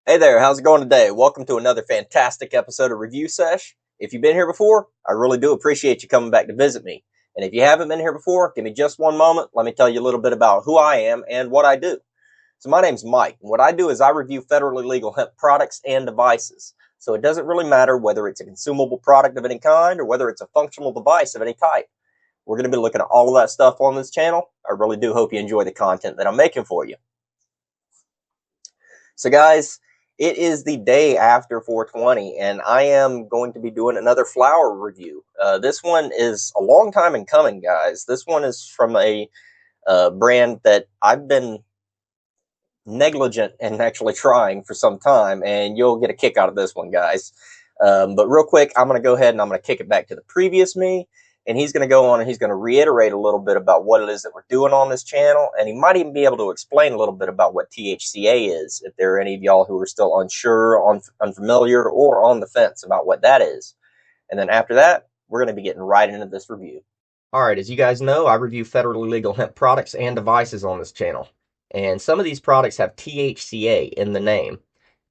Hey there, how's it going today? Welcome to another fantastic episode of Review Sesh. If you've been here before, I really do appreciate you coming back to visit me. And if you haven't been here before, give me just one moment. Let me tell you a little bit about who I am and what I do. So my name's Mike, and what I do is I review federally legal hemp products and devices. So it doesn't really matter whether it's a consumable product of any kind or whether it's a functional device of any type. We're going to be looking at all of that stuff on this channel. I really do hope you enjoy the content that I'm making for you. So guys, it is the day after 420, and I am going to be doing another flower review. This one is a long time in coming, guys. This one is from a brand that I've been negligent and actually trying for some time, and you'll get a kick out of this one, guys. But real quick, I'm going to go ahead and I'm going to kick it back to the previous me, and he's going to go on and he's going to reiterate a little bit about what it is that we're doing on this channel, and he might even be able to explain a little bit about what THCa is, if there are any of y'all who are still unsure, unfamiliar, or on the fence about what that is. And then after that, we're going to be getting right into this review. Alright, as you guys know, I review federally legal hemp products and devices on this channel. And some of these products have THCa in the name.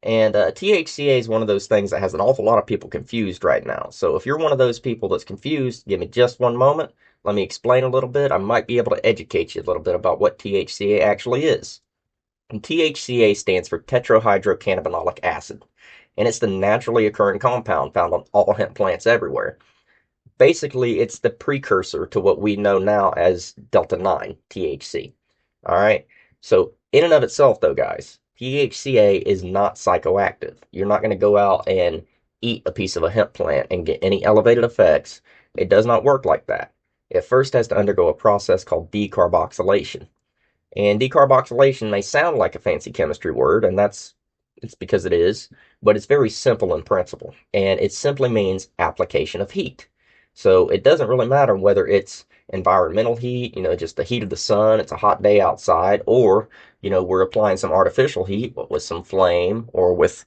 And THCa is one of those things that has an awful lot of people confused right now. So if you're one of those people that's confused, give me just one moment. Let me explain a little bit. I might be able to educate you a little bit about what THCa actually is. And THCa stands for tetrahydrocannabinolic acid. And it's the naturally occurring compound found on all hemp plants everywhere. Basically, it's the precursor to what we know now as Delta-9, THC. All right? So in and of itself, though, guys, THCa is not psychoactive. You're not going to go out and eat a piece of a hemp plant and get any elevated effects. It does not work like that. It first has to undergo a process called decarboxylation. And decarboxylation may sound like a fancy chemistry word, and it's because it is, but it's very simple in principle. And it simply means application of heat. So it doesn't really matter whether it's environmental heat, just the heat of the sun, it's a hot day outside, or, we're applying some artificial heat with some flame or with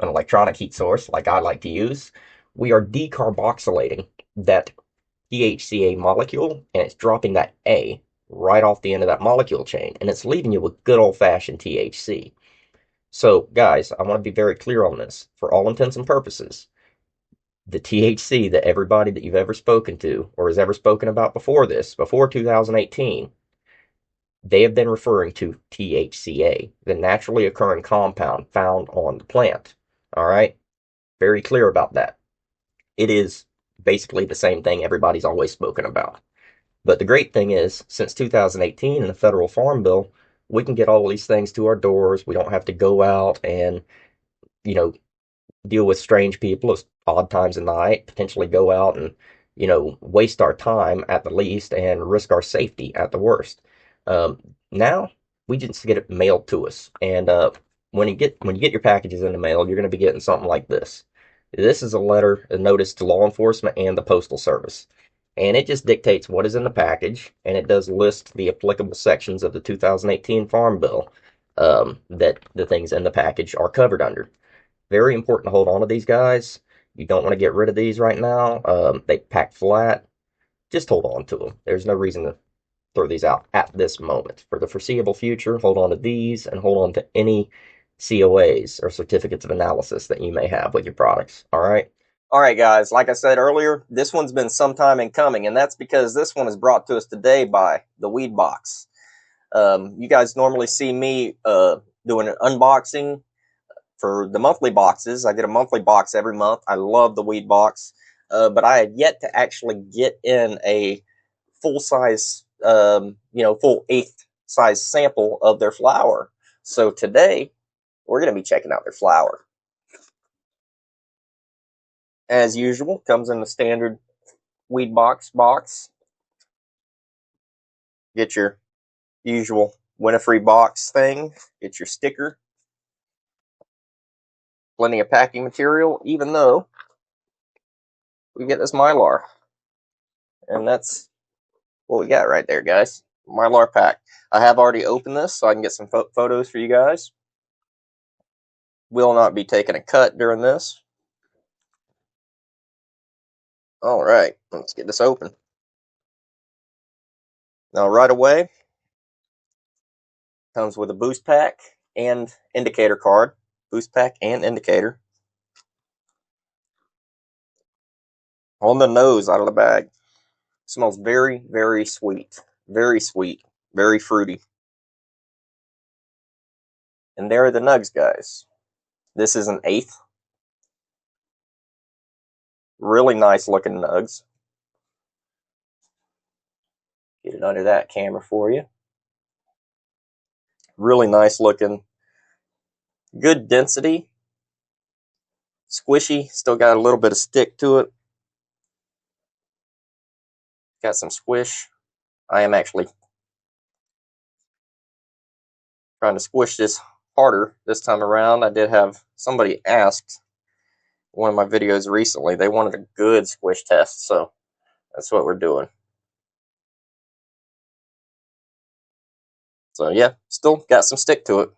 an electronic heat source like I like to use. We are decarboxylating that THCa molecule, and it's dropping that A right off the end of that molecule chain, and it's leaving you with good old-fashioned THC. So, guys, I want to be very clear on this. For all intents and purposes, the THC that everybody that you've ever spoken to or has ever spoken about before this, before 2018, they have been referring to THCa, the naturally occurring compound found on the plant. All right? Very clear about that. It is basically the same thing everybody's always spoken about. But the great thing is, since 2018 in the federal farm bill, we can get all these things to our doors. We don't have to go out and, deal with strange people at odd times of night, potentially go out and, waste our time at the least and risk our safety at the worst. Now we just get it mailed to us, and when you get your packages in the mail, you're going to be getting something like this. This is a notice to law enforcement and the postal service, and it just dictates what is in the package, and it does list the applicable sections of the 2018 Farm Bill that the things in the package are covered under. Very important to hold on to these guys. You don't want to get rid of these right now. They pack flat. Just hold on to them. There's no reason to throw these out at this moment. For the foreseeable future, hold on to these and hold on to any COAs or certificates of analysis that you may have with your products. All right? All right, guys. Like I said earlier, this one's been some time in coming, and that's because this one is brought to us today by the Weed Box. You guys normally see me doing an unboxing for the monthly boxes. I get a monthly box every month. I love the Weed Box, but I had yet to actually get in a full-size, full eighth-size sample of their flower. So today, we're going to be checking out their flower. As usual, comes in the standard Weed Box. Get your usual Winifred box thing. Get your sticker. Plenty of packing material, even though we get this Mylar. And that's what we got right there, guys. Mylar pack. I have already opened this, so I can get some photos for you guys. Will not be taking a cut during this. Alright, let's get this open. Now, right away, comes with a boost pack and indicator card. boost pack and indicator. On the nose out of the bag. Smells very, very sweet. Very sweet. Very fruity. And there are the nugs, guys. This is an eighth. Really nice looking nugs. Get it under that camera for you. Really nice looking. Good density. Squishy. Still got a little bit of stick to it. Got some squish. I am actually trying to squish this harder this time around. I did have somebody asked one of my videos recently. They wanted a good squish test, so that's what we're doing. So yeah, still got some stick to it.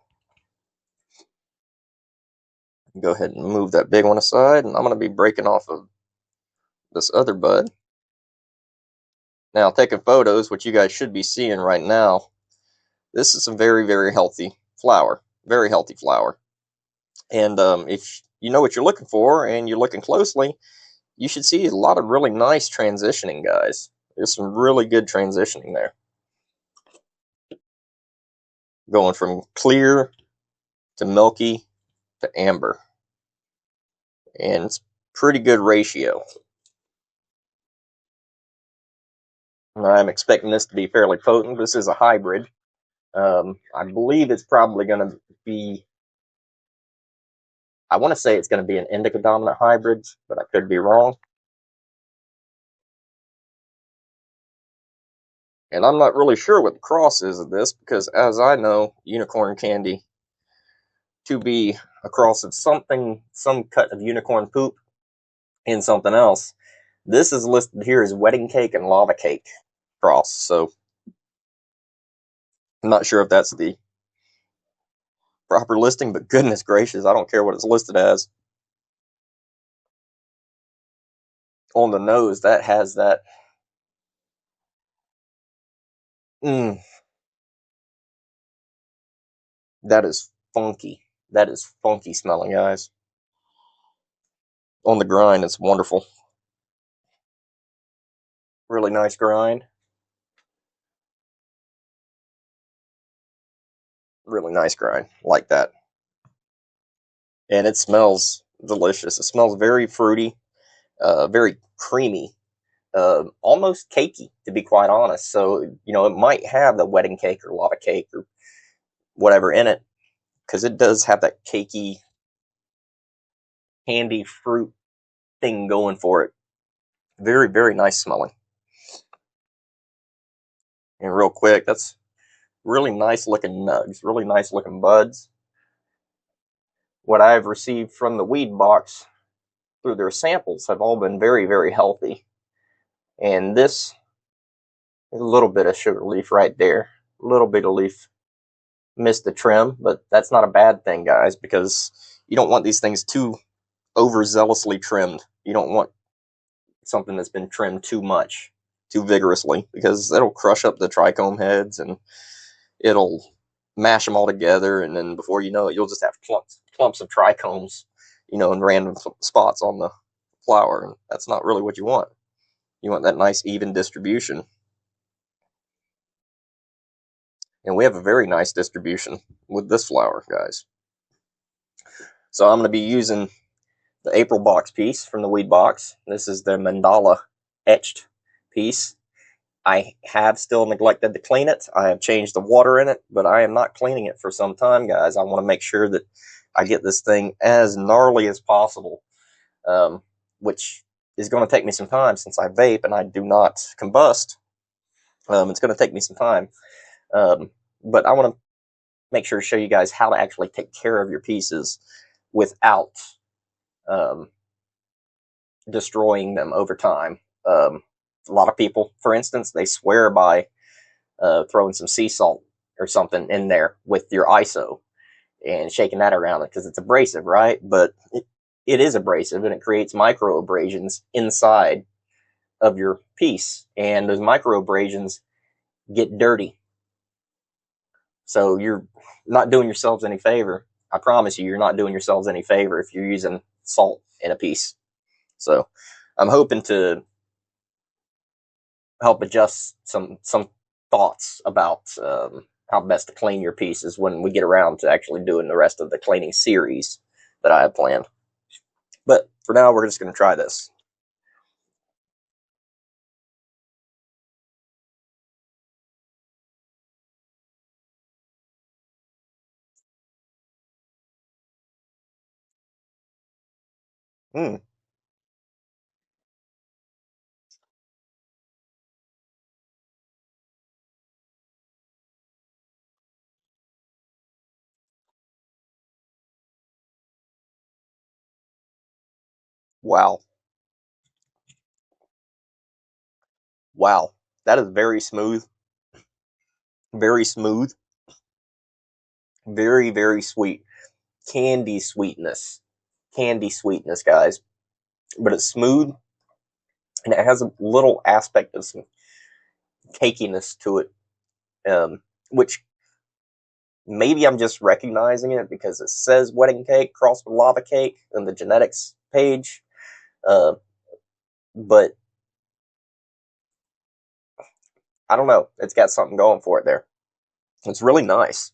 Go ahead and move that big one aside, and I'm going to be breaking off of this other bud. Now, taking photos, which you guys should be seeing right now, this is a very, very healthy flower. Very healthy flower. And if you know what you're looking for and you're looking closely, you should see a lot of really nice transitioning, guys. There's some really good transitioning there. Going from clear to milky to amber. And it's pretty good ratio. I'm expecting this to be fairly potent. This is a hybrid. I believe it's probably going to be, I want to say it's going to be an indica dominant hybrid, but I could be wrong. And I'm not really sure what the cross is of this, because as I know, unicorn candy to be a cross of something, some cut of unicorn poop and something else. This is listed here as wedding cake and lava cake cross, so I'm not sure if that's the proper listing, but goodness gracious, I don't care what it's listed as. On the nose, that has that that is funky. That is funky smelling, guys. On the grind, it's wonderful. Really nice grind. Really nice grind. Like that. And it smells delicious. It smells very fruity, very creamy, almost cakey, to be quite honest. So, you know, it might have the wedding cake or lava cake or whatever in it, because it does have that cakey, candy fruit thing going for it. Very, very nice smelling. And real quick, that's really nice looking nugs, really nice looking buds. What I've received from the weed box through their samples have all been very, very healthy. And this is a little bit of sugar leaf right there. A little bit of leaf missed the trim, but that's not a bad thing, guys, because you don't want these things too overzealously trimmed. You don't want something that's been trimmed too much, too vigorously, because it'll crush up the trichome heads and it'll mash them all together, and then before you know it, you'll just have clumps of trichomes, you know, in random spots on the flower, and that's not really what you want. You want that nice even distribution. And we have a very nice distribution with this flower, guys. So I'm going to be using the April box piece from the weed box. This is the mandala etched piece. I have still neglected to clean it. I have changed the water in it, but I am not cleaning it for some time, guys. I want to make sure that I get this thing as gnarly as possible, which is going to take me some time since I vape and I do not combust. It's going to take me some time. But I want to make sure to show you guys how to actually take care of your pieces without destroying them over time. A lot of people, for instance, they swear by throwing some sea salt or something in there with your ISO and shaking that around because it's abrasive, right? But it is abrasive, and it creates micro abrasions inside of your piece, and those micro abrasions get dirty. So you're not doing yourselves any favor I promise you're not doing yourselves any favor if you're using salt in a piece. So I'm hoping to help adjust some thoughts about how best to clean your pieces when we get around to actually doing the rest of the cleaning series that I have planned. But for now, we're just going to try this. Mm, wow. Wow. That is very smooth. Very smooth. Very, very sweet. Candy sweetness. Candy sweetness, guys. But it's smooth, and it has a little aspect of some cakiness to it, which maybe I'm just recognizing it because it says wedding cake crossed with lava cake in the genetics page. Uh, but I don't know. It's got something going for it there. It's really nice.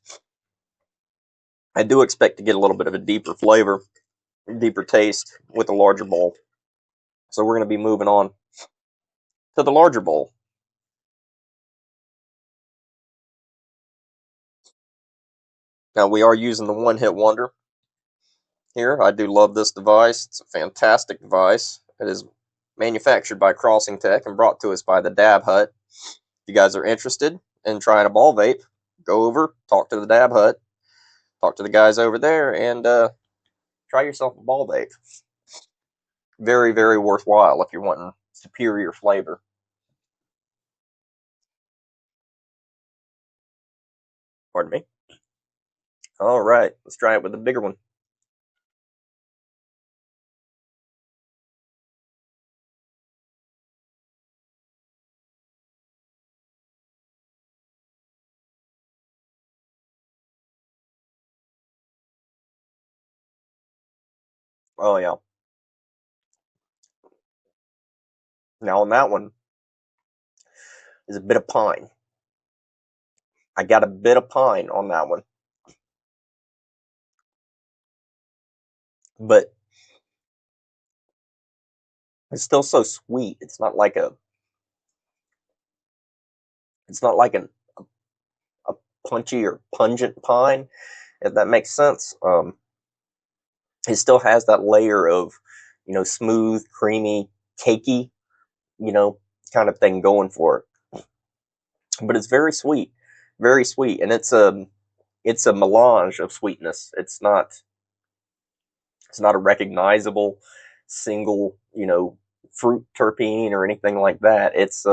I do expect to get a little bit of a deeper flavor, deeper taste with a larger bowl. So we're going to be moving on to the larger bowl. Now we are using the one hit wonder here. I do love this device. It's a fantastic device. It is manufactured by Crossing Tech and brought to us by the Dab Hut. If you guys are interested in trying a ball vape, go over, talk to the Dab Hut, talk to the guys over there, and try yourself a ball vape. Very, very worthwhile if you're wanting superior flavor. Pardon me. All right, let's try it with the bigger one. Oh, yeah. Now, on that one is a bit of pine. I got a bit of pine on that one. But it's still so sweet. It's not like a punchy or pungent pine, if that makes sense. It still has that layer of, smooth, creamy, cakey, you know, kind of thing going for it. But it's very sweet, and it's a melange of sweetness. It's not a recognizable single, fruit terpene or anything like that. It's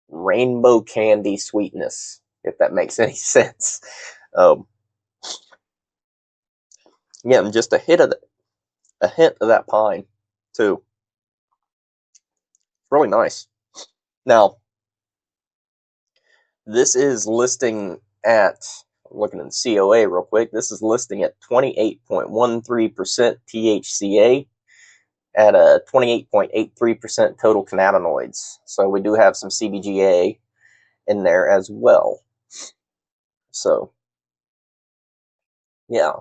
rainbow candy sweetness, if that makes any sense. Um, yeah, and just a hint of that pine too. Really nice. Now, this is listing at, I'm looking in COA real quick. This is listing at 28.13% THCa at a 28.83% total cannabinoids. So we do have some CBGA in there as well. So, yeah.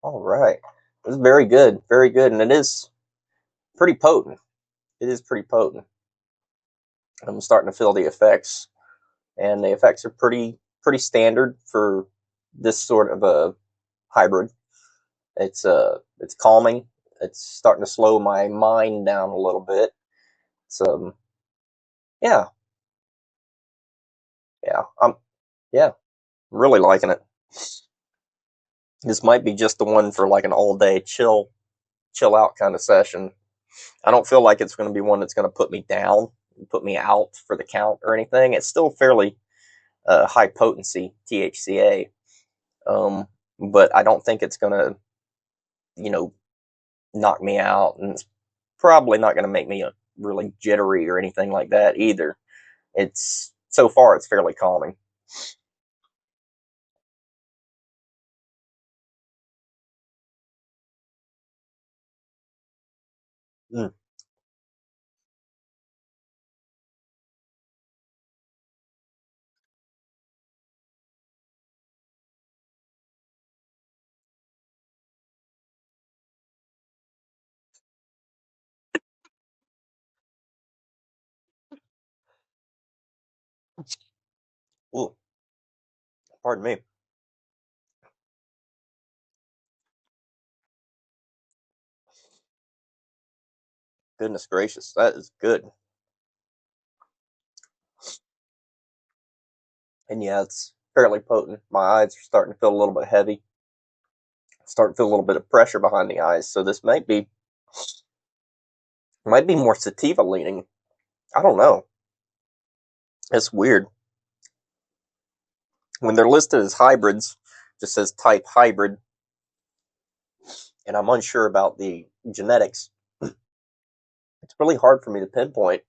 All right. It's very good, and it is pretty potent. It is pretty potent. I'm starting to feel the effects, and the effects are pretty standard for this sort of a hybrid. It's calming. It's starting to slow my mind down a little bit. So yeah, yeah, yeah, really liking it. This might be just the one for like an all day chill out kind of session. I don't feel like it's going to be one that's going to put me down, put me out for the count or anything. It's still fairly high potency THCA, but I don't think it's going to, knock me out, and it's probably not going to make me really jittery or anything like that either. It's so far it's fairly calming. Mm. Ooh, pardon me. Goodness gracious, that is good. And yeah, it's fairly potent. My eyes are starting to feel a little bit heavy. Starting to feel a little bit of pressure behind the eyes. So this might be more sativa leaning. I don't know. It's weird. When they're listed as hybrids, it just says type hybrid, and I'm unsure about the genetics. It's really hard for me to pinpoint.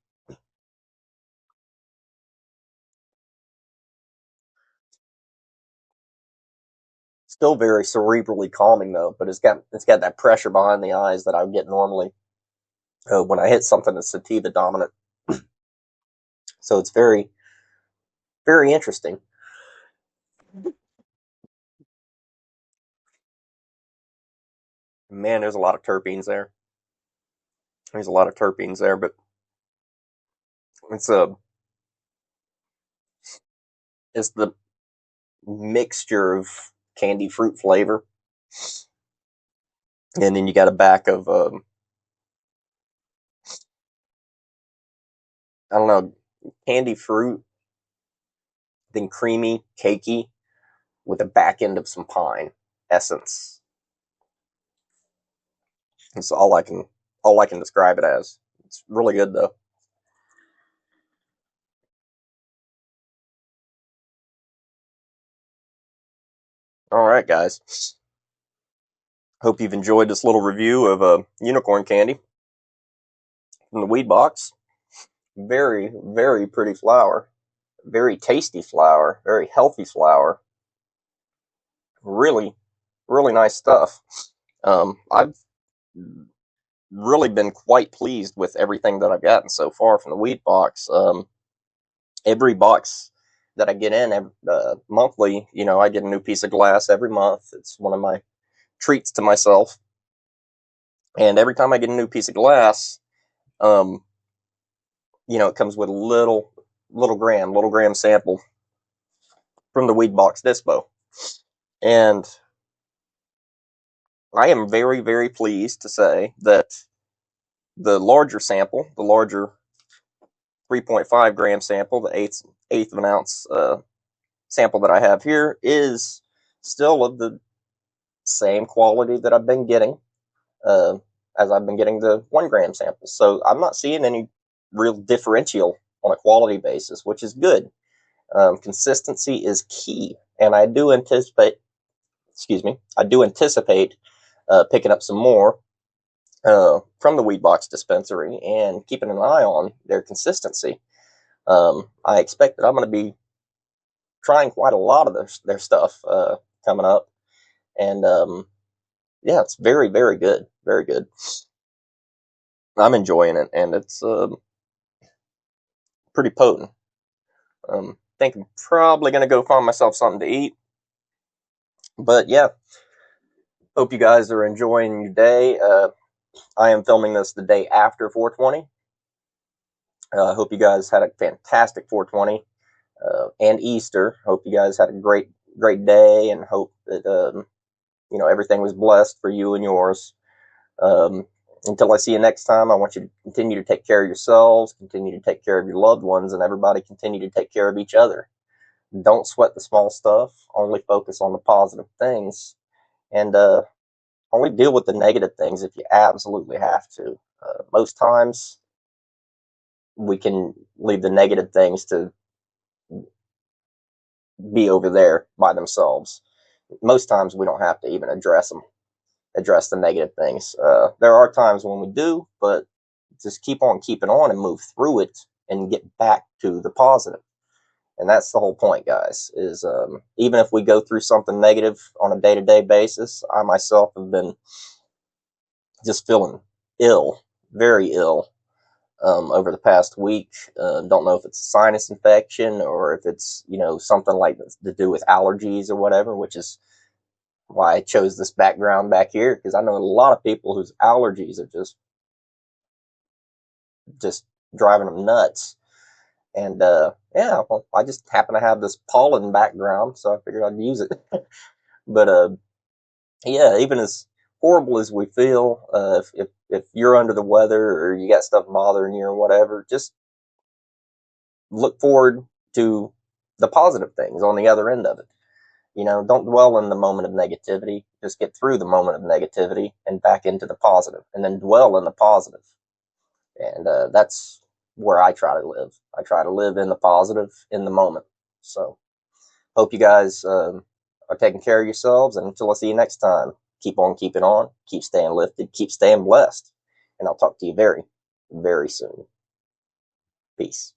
Still very cerebrally calming though, but it's got that pressure behind the eyes that I would get normally when I hit something that's sativa dominant. So it's very very interesting. Man, there's a lot of terpenes there. There's a lot of terpenes there, but it's a it's the mixture of candy fruit flavor, and then you got a back of I don't know, candy fruit, then creamy, cakey, with a back end of some pine essence. It's all I can describe it as. It's really good though. All right, guys. Hope you've enjoyed this little review of unicorn candy from the weed box. Very, very pretty flower. Very tasty flower. Very healthy flower. Really, really nice stuff. I've really been quite pleased with everything that I've gotten so far from the weed box. Every box that I get in monthly, I get a new piece of glass every month. It's one of my treats to myself. And every time I get a new piece of glass, um, it comes with a little gram sample from the weed box dispo. And I am very, very pleased to say that the larger sample, the larger 3.5 gram sample, the eighth of an ounce sample that I have here, is still of the same quality that I've been getting uh, as I've been getting the 1 gram samples. So I'm not seeing any real differential on a quality basis, which is good. Consistency is key, and I do anticipate. Excuse me. I do anticipate picking up some more from the weed box dispensary and keeping an eye on their consistency. I expect that I'm going to be trying quite a lot of their stuff coming up, and yeah, it's very very good, very good. I'm enjoying it, and it's pretty potent. Think I'm probably going to go find myself something to eat, but yeah, hope you guys are enjoying your day. I am filming this the day after 420. I hope you guys had a fantastic 420 and Easter. Hope you guys had a great great day, and hope that everything was blessed for you and yours. Um, until I see you next time, I want you to continue to take care of yourselves, continue to take care of your loved ones, and everybody continue to take care of each other. Don't sweat the small stuff. Only focus on the positive things, and only deal with the negative things if you absolutely have to. Most times, we can leave the negative things to be over there by themselves. Most times, we don't have to even address the negative things. There are times when we do, but just keep on keeping on and move through it and get back to the positive. And that's the whole point, guys, is even if we go through something negative on a day-to-day basis, I myself have been just feeling ill, very ill, over the past week. Don't know if it's a sinus infection or if it's, something like to do with allergies or whatever, which is why I chose this background back here, because I know a lot of people whose allergies are just driving them nuts. And yeah, well, I just happen to have this pollen background, so I figured I'd use it. But yeah, even as horrible as we feel, if you're under the weather or you got stuff bothering you or whatever, just look forward to the positive things on the other end of it. Don't dwell in the moment of negativity. Just get through the moment of negativity and back into the positive, and then dwell in the positive. And that's where I try to live. I try to live in the positive in the moment. So, hope you guys are taking care of yourselves. And until I see you next time, keep on keeping on. Keep staying lifted. Keep staying blessed. And I'll talk to you very, very soon. Peace.